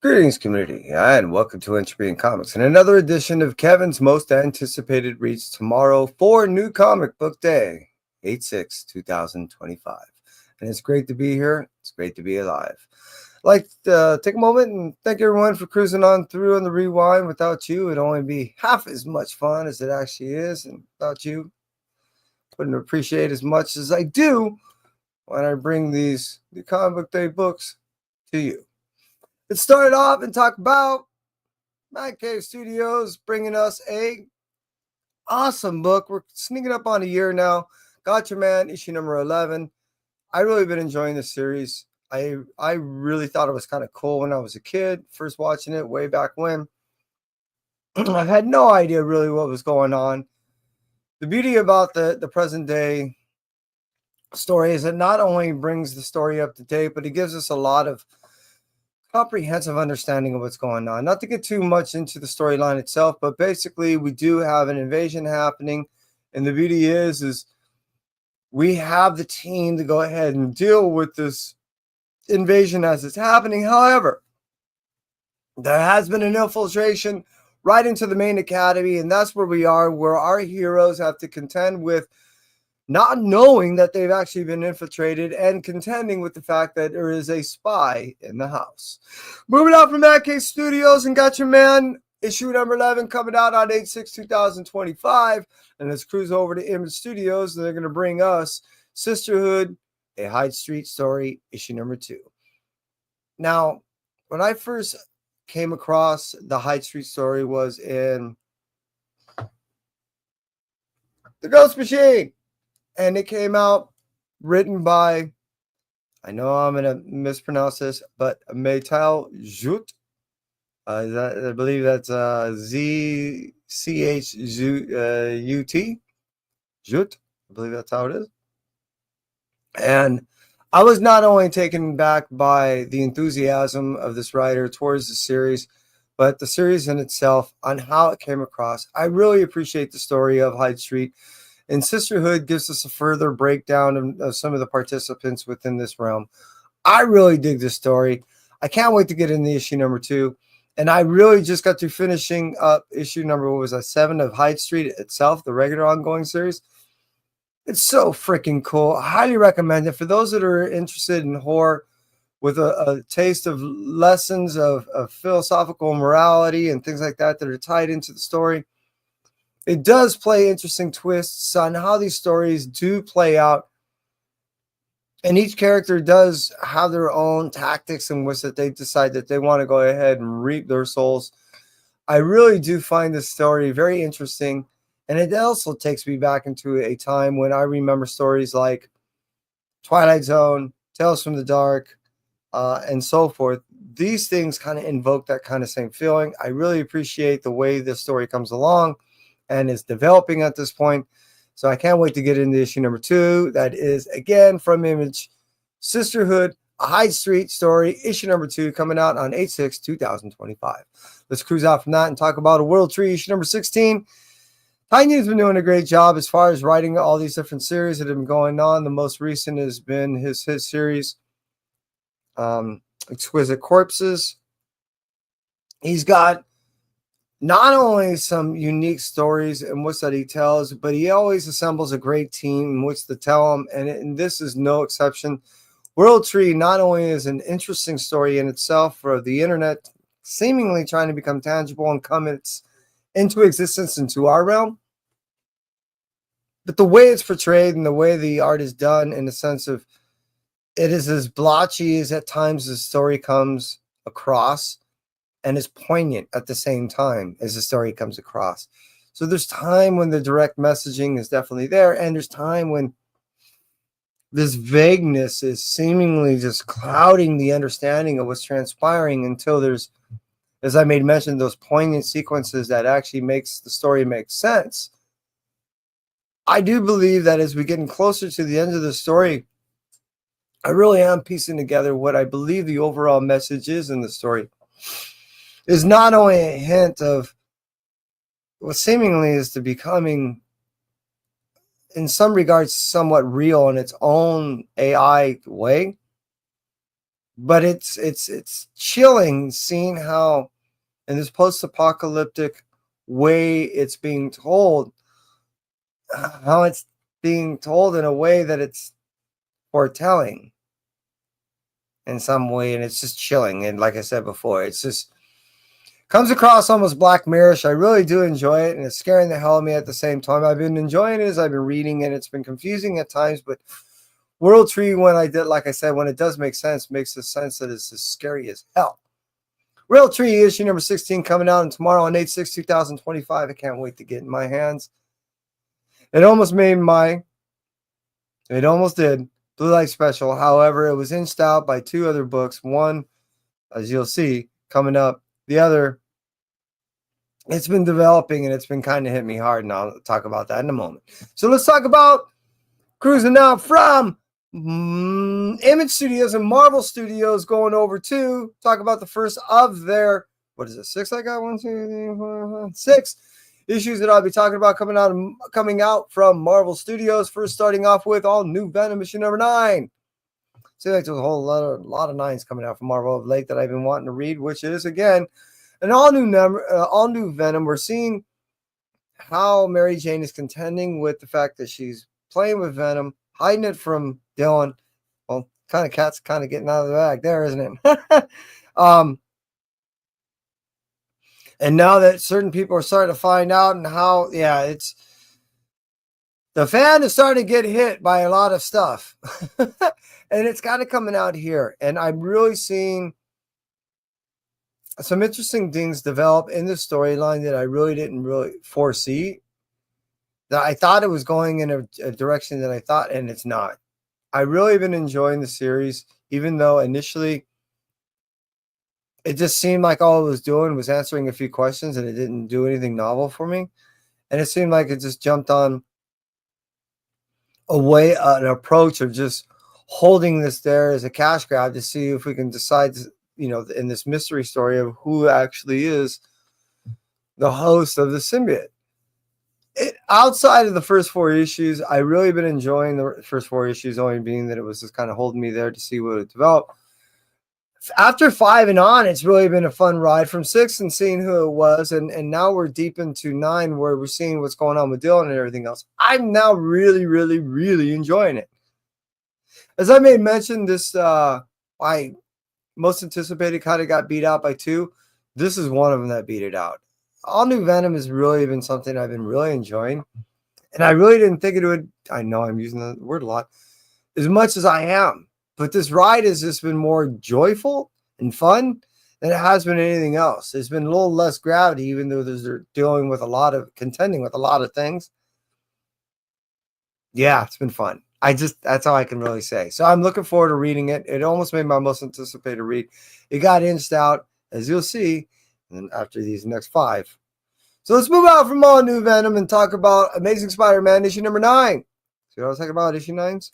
Greetings, community, and welcome to NCBD Comics and another edition of Kevin's most anticipated reads tomorrow for New Comic Book Day, 8/6/2025. And it's great to be here. It's great to be alive. I'd like to take a moment and thank everyone for cruising on through on the rewind. Without you, it'd only be half as much fun as it actually is. And without you, I wouldn't appreciate as much as I do when I bring these New Comic Book Day books to you. Let's start off and talk about Man Cave Studios bringing us a awesome book. We're sneaking up on a year now. Got Your Man, issue number 11. I really been enjoying this series. I really thought it was kind of cool when I was a kid, first watching it way back when. I had no idea really what was going on. The beauty about the present day story is it not only brings the story up to date, but it gives us a lot of comprehensive understanding of what's going on. Not to get too much into the storyline itself, but basically we do have an invasion happening, and the beauty is we have the team to go ahead and deal with this invasion as it's happening. However, there has been an infiltration right into the main academy, and that's where we are, where our heroes have to contend with not knowing that they've actually been infiltrated and contending with the fact that there is a spy in the house. Moving on from Man Cave Studios and Got Your Man, issue number 11 coming out on 8/6/2025. And let's cruise over to Image Studios. And they're going to bring us Sisterhood, a Hyde Street story, issue number 2. Now, when I first came across the Hyde Street story was in The Ghost Machine. And it came out written by, I know I'm going to mispronounce this, but Metal Jut. I believe that's Z-C-H-U-T. Jut. I believe that's how it is. And I was not only taken back by the enthusiasm of this writer towards the series, but the series in itself on how it came across. I really appreciate the story of Hyde Street. And Sisterhood gives us a further breakdown of some of the participants within this realm. I really dig this story. I can't wait to get into issue number 2. And I really just got through finishing up issue number, 7 of Hyde Street itself, the regular ongoing series. It's so freaking cool. I highly recommend it. For those that are interested in horror with a taste of lessons of philosophical morality and things like that are tied into the story. It does play interesting twists on how these stories do play out. And each character does have their own tactics in which that they decide that they want to go ahead and reap their souls. I really do find this story very interesting. And it also takes me back into a time when I remember stories like Twilight Zone, Tales from the Dark, and so forth. These things kind of invoke that kind of same feeling. I really appreciate the way this story comes along and is developing at this point. So I can't wait to get into issue number 2. That is, again, from Image, Sisterhood, a Hyde Street story, issue number 2, coming out on 8/6/2025. Let's cruise out from that and talk about A World Tree, issue number 16. Tanya's been doing a great job as far as writing all these different series that have been going on. The most recent has been his series, Exquisite Corpses. He's got not only some unique stories in which that he tells, but he always assembles a great team in which to tell them, and this is no exception. World Tree not only is an interesting story in itself for the internet seemingly trying to become tangible and come into existence into our realm, but the way it's portrayed and the way the art is done in the sense of it is as blotchy as at times the story comes across, and is poignant at the same time as the story comes across. So there's time when the direct messaging is definitely there, and there's time when this vagueness is seemingly just clouding the understanding of what's transpiring until there's, as I made mention, those poignant sequences that actually makes the story make sense. I do believe that as we get closer to the end of the story, I really am piecing together what I believe the overall message is in the story. Is not only a hint of what seemingly is to becoming, in some regards, somewhat real in its own AI way, But it's chilling seeing how in this post-apocalyptic way it's being told, how it's being told in a way that it's foretelling in some way, and it's just chilling. And like I said before, it's just comes across almost Black Mirror-ish. I really do enjoy it, and it's scaring the hell out of me at the same time. I've been enjoying it as I've been reading, and it's been confusing at times, but World Tree, when I did, like I said, when it does make sense, makes the sense that it's as scary as hell. World Tree issue number 16 coming out and tomorrow on 8/6/2025. I can't wait to get in my hands. It almost did, Blue Light Special. However, it was inched out by two other books. One, as you'll see, coming up. The other, it's been developing and it's been kind of hitting me hard, and I'll talk about that in a moment. So let's talk about cruising out from Image Studios and Marvel Studios, going over to talk about the first of their, what is it, six? I got 1, 2, 3, 4, 5, 6 issues that I'll be talking about coming out from Marvel Studios. First, starting off with all new Venom issue number 9. Seems like there's a whole lot of 9s coming out from Marvel of late that I've been wanting to read, which is again an all new Venom. We're seeing how Mary Jane is contending with the fact that she's playing with Venom, hiding it from Dylan. Well, cat's kind of getting out of the bag there, isn't it? And now that certain people are starting to find out, and how, it's the fan is starting to get hit by a lot of stuff. And it's kind of coming out here. And I'm really seeing some interesting things develop in the storyline that I really didn't foresee. That I thought it was going in a direction that I thought, and it's not. I really been enjoying the series, even though initially it just seemed like all it was doing was answering a few questions, and it didn't do anything novel for me. And it seemed like it just jumped on an approach of just holding this there as a cash grab to see if we can decide, in this mystery story of who actually is the host of the symbiote. Outside of the first 4 issues, I really been enjoying the first 4 issues, only being that it was just kind of holding me there to see what it developed. After 5 and on, it's really been a fun ride from 6 and seeing who it was. And now we're deep into 9, where we're seeing what's going on with Dylan and everything else. I'm now really, really, really enjoying it. As I may mention, this, my most anticipated kind of got beat out by 2. This is one of them that beat it out. All new Venom has really been something I've been really enjoying. And I really didn't think it would, I know I'm using the word a lot, as much as I am. But this ride has just been more joyful and fun than it has been anything else. There's been a little less gravity, even though they're contending with a lot of things. Yeah, it's been fun. That's all I can really say. So I'm looking forward to reading it. It almost made my most anticipated read. It got inched out, as you'll see, and after these next 5. So let's move out from all new Venom and talk about Amazing Spider-Man issue number 9. See what I was talking about, issue 9s?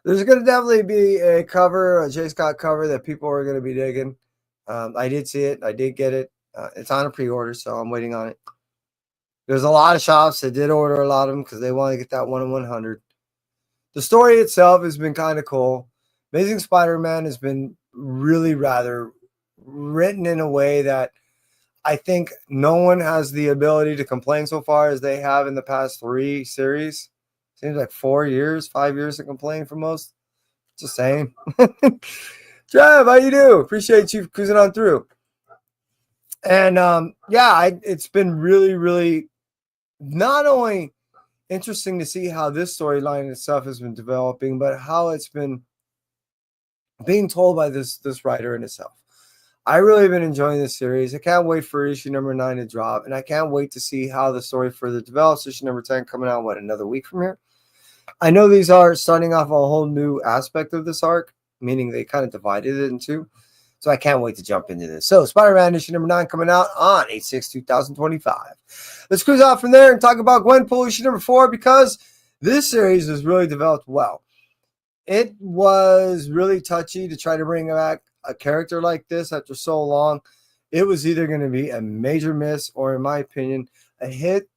There's going to definitely be a cover, a J. Scott cover that people are going to be digging. I did see it. I did get it. It's on a pre-order, so I'm waiting on it. There's a lot of shops that did order a lot of them because they want to get that 1 in 100. The story itself has been kind of cool. Amazing Spider-Man has been really rather written in a way that I think no one has the ability to complain so far as they have in the past 3 series. Seems like 4 years, 5 years to complain for most. It's the same. Trev, how you do? Appreciate you cruising on through. And it's been really, really not only interesting to see how this storyline itself has been developing, but how it's been being told by this writer in itself. I really have been enjoying this series. I can't wait for issue number 9 to drop, and I can't wait to see how the story further develops. Issue number 10 coming out, another week from here? I know these are starting off a whole new aspect of this arc, meaning they kind of divided it in 2. So I can't wait to jump into this. So Spider-Man issue number 9 coming out on 8/6/2025. Let's cruise out from there and talk about Gwenpool issue number 4, because this series has really developed well. It was really touchy to try to bring back a character like this after so long. It was either going to be a major miss or, in my opinion, a hit.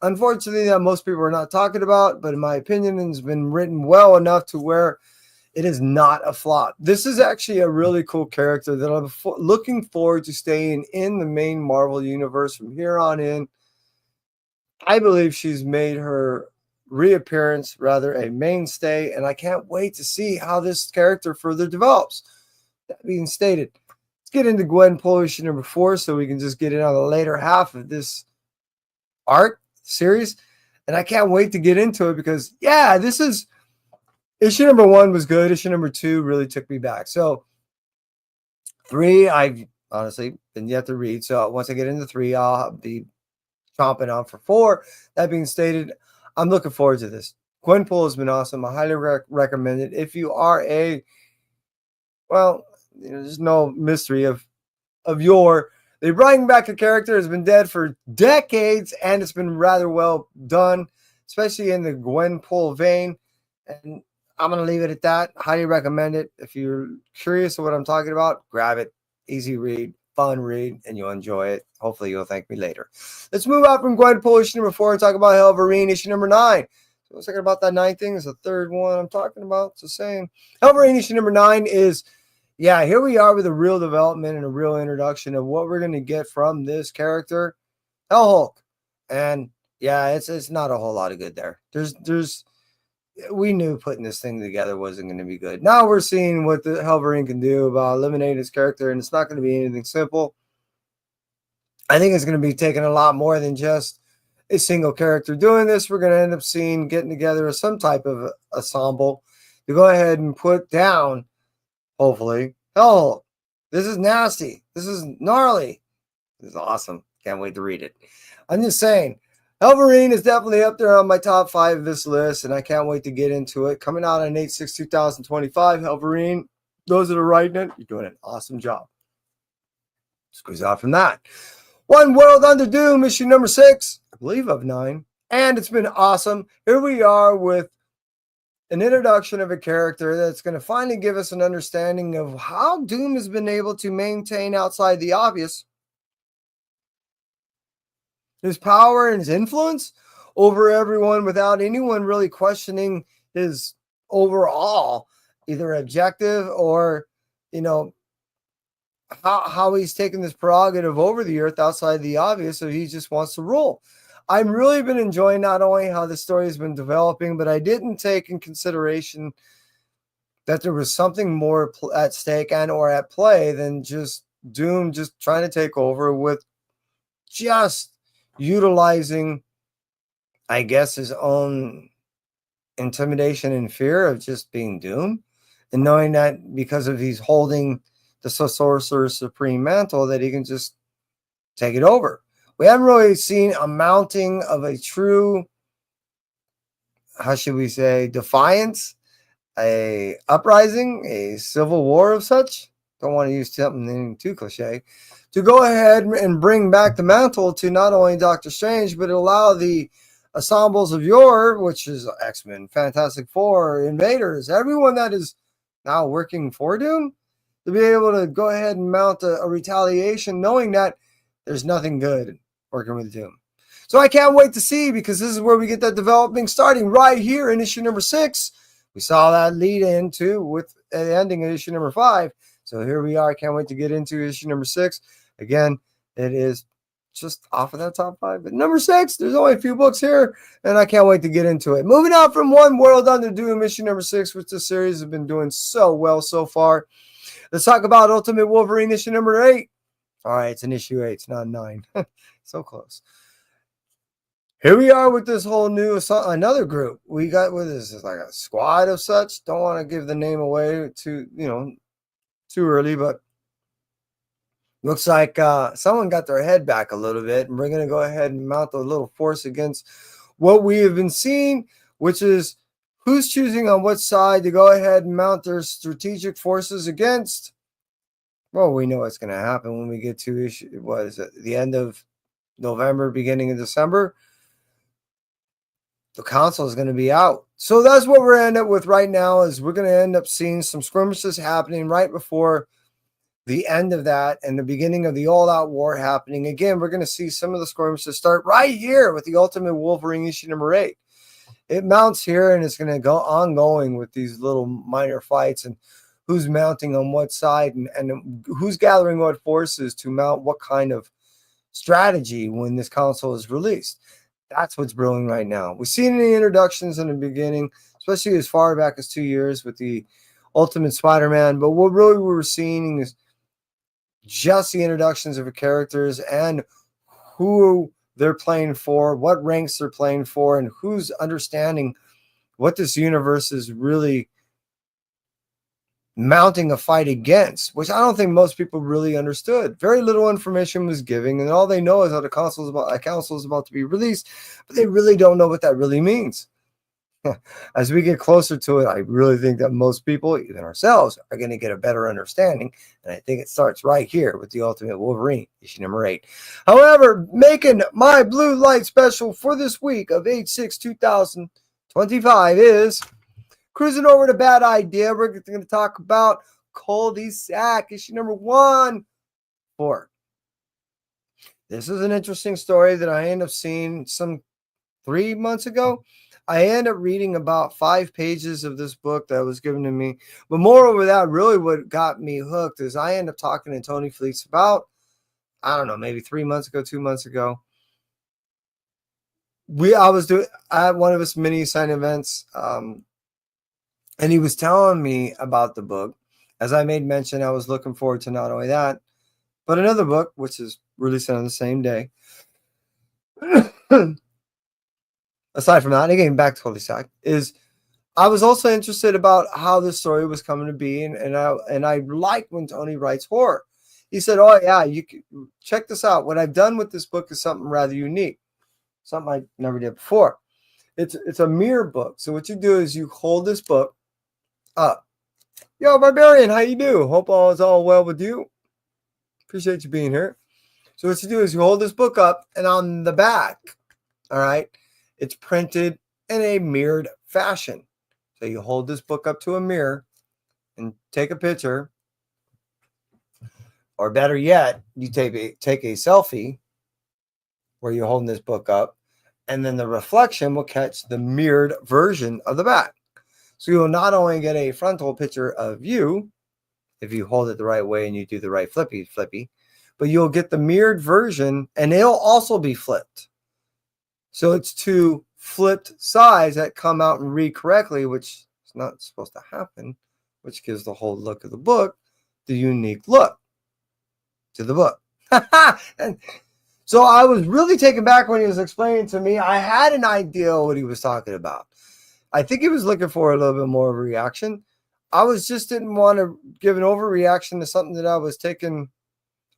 Unfortunately, that most people are not talking about, but in my opinion, it's been written well enough to where It is not a flop. This is actually a really cool character that I'm looking forward to staying in the main Marvel universe from here on in. I believe she's made her reappearance rather a mainstay, and I can't wait to see how this character further develops. That being stated, let's get into Gwenpool issue number 4 so we can just get in on the later half of this art series. And I can't wait to get into it because, yeah, this is issue number 1 was good. Issue number 2 really took me back. So 3, I've honestly been yet to read. So once I get into 3, I'll be chomping on for 4. That being stated, I'm looking forward to this. Gwenpool has been awesome. I highly recommend it. If you are there's no mystery of they bring back a character that's been dead for decades, and it's been rather well done, especially in the Gwenpool vein. And I'm going to leave it at that. Highly recommend it. If you're curious of what I'm talking about, grab it. Easy read, fun read, and you'll enjoy it. Hopefully, you'll thank me later. Let's move out from Gwenpool issue number 4 and talk about Wolverine issue number 9. So I was talking about that 9 thing. It's the third one I'm talking about. It's the same. Wolverine issue number 9 is, yeah, here we are with a real development and a real introduction of what we're going to get from this character, Hulk. And yeah, it's not a whole lot of good there. We knew putting this thing together wasn't going to be good. Now we're seeing what the Wolverine can do about eliminating his character, and it's not going to be anything simple. I think it's going to be taking a lot more than just a single character doing this. We're going to end up getting together some type of ensemble to go ahead and put down, hopefully, Hulk. This is nasty. This is gnarly. This is awesome. Can't wait to read it. I'm just saying, Wolverine is definitely up there on my top 5 of this list, and I can't wait to get into it. Coming out on 8/6/2025, Wolverine, those that are writing it, you're doing an awesome job. Squeeze out from that. One World Under Doom, issue number 6, I believe of 9, and it's been awesome. Here we are with an introduction of a character that's going to finally give us an understanding of how Doom has been able to maintain outside the obvious his power and his influence over everyone without anyone really questioning his overall either objective or, how he's taken this prerogative over the earth outside the obvious. So he just wants to rule. I've really been enjoying not only how the story has been developing, but I didn't take in consideration that there was something more at stake and or at play than just Doom just trying to take over with just utilizing, I guess, his own intimidation and fear of just being Doom, and knowing that because of he's holding the Sorcerer Supreme mantle that he can just take it over. We haven't really seen a mounting of a true, how should we say, defiance, a uprising, a civil war of such. Don't want to use something too cliche. To go ahead and bring back the mantle to not only Doctor Strange, but allow the ensembles of yore, which is X-Men, Fantastic Four, Invaders, everyone that is now working for Doom, to be able to go ahead and mount a retaliation, knowing that there's nothing good working with Doom. So I can't wait to see, because this is where we get that developing starting right here in issue number 6. We saw that lead into with the ending of issue number 5. So here we are. I can't wait to get into issue number 6. Again, it is just off of that top 5. But number 6, there's only a few books here, and I can't wait to get into it. Moving on from One World Under Doom, issue number 6, which this series has been doing so well so far. Let's talk about Ultimate Wolverine issue number 8. All right, it's an issue 8. It's not 9. So close. Here we are with this whole new, another group. We got, what is this, like a squad of such? Don't want to give the name away too early, but looks like someone got their head back a little bit, and we're going to go ahead and mount a little force against what we have been seeing, which is who's choosing on what side to go ahead and mount their strategic forces against. Well, we know what's going to happen when we get to the end of November, beginning of December. The console is going to be out. So that's what we're ending up with right now, is we're going to end up seeing some skirmishes happening right before the end of that and the beginning of the all-out war happening. Again, we're going to see some of the skirmishes start right here with the Ultimate Wolverine issue number 8. it mounts here, and it's going to go ongoing with these little minor fights and who's mounting on what side and who's gathering what forces to mount what kind of strategy when this console is released. That's what's brewing right now. We've seen the introductions in the beginning, especially as far back as 2 years with the Ultimate Spider-Man. But what really we're seeing is just the introductions of the characters and who they're playing for, what ranks they're playing for, and who's understanding what this universe is really mounting a fight against, which I don't think most people really understood. Very little information was given, and all they know is that a console is about to be released, but they really don't know what that really means. As we get closer to it, I really think that most people, even ourselves, are going to get a better understanding. And I think it starts right here with the Ultimate Wolverine, issue number 8. However, making my blue light special for this week of 8/6/2025 is cruising over to Bad Idea. We're going to talk about Cul-de-Sac, issue number 1. This is an interesting story that I ended up seeing some 3 months ago. I ended up reading about 5 pages of this book that was given to me. But moreover that, really what got me hooked is I ended up talking to Tony Fleets about, I don't know, maybe 3 months ago, 2 months ago. I was doing at one of his mini sign events, and he was telling me about the book. As I made mention, I was looking forward to not only that, but another book, which is released on the same day. Aside from that, and getting back to Cul-de-Sac, is I was also interested about how this story was coming to be, and I like when Tony writes horror. He said, "Oh yeah, you can check this out. What I've done with this book is something rather unique, something I never did before. It's a mirror book. So what you do is you hold this book up. Yo, Barbarian, how you do? Hope all is all well with you. Appreciate you being here. So what you do is you hold this book up, and on the back, all right, it's printed in a mirrored fashion. So you hold this book up to a mirror and take a picture, or better yet, you take a selfie where you're holding this book up, and then the reflection will catch the mirrored version of the back. So you'll not only get a frontal picture of you, if you hold it the right way and you do the right flippy, but you'll get the mirrored version, and it'll also be flipped. So it's 2 flipped sides that come out and read correctly, which is not supposed to happen, which gives the whole look of the book the unique look to the book. And so I was really taken back when he was explaining to me. I had an idea what he was talking about. I think he was looking for a little bit more of a reaction. I didn't want to give an overreaction to something that I was taking.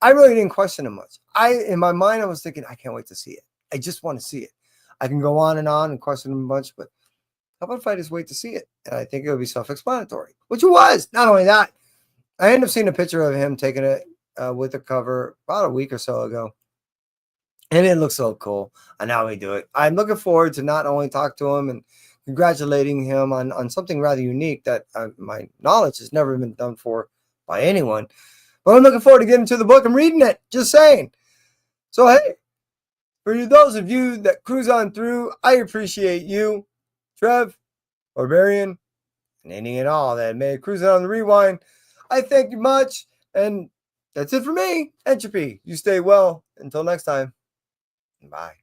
I really didn't question it much. In my mind, I was thinking, I can't wait to see it. I just want to see it. I can go on and question him a bunch, but how about if I just wait to see it? And I think it would be self-explanatory, which it was. Not only that, I ended up seeing a picture of him taking it with the cover about a week or so ago. And it looks so cool. And now we do it. I'm looking forward to not only talk to him and congratulating him on something rather unique that my knowledge has never been done for by anyone. But I'm looking forward to getting to the book and reading it. Just saying. So, hey, for those of you that cruise on through, I appreciate you, Trev, Barbarian, and any and all that may cruise on the rewind. I thank you much. And that's it for me. Entropy. You stay well. Until next time. Bye.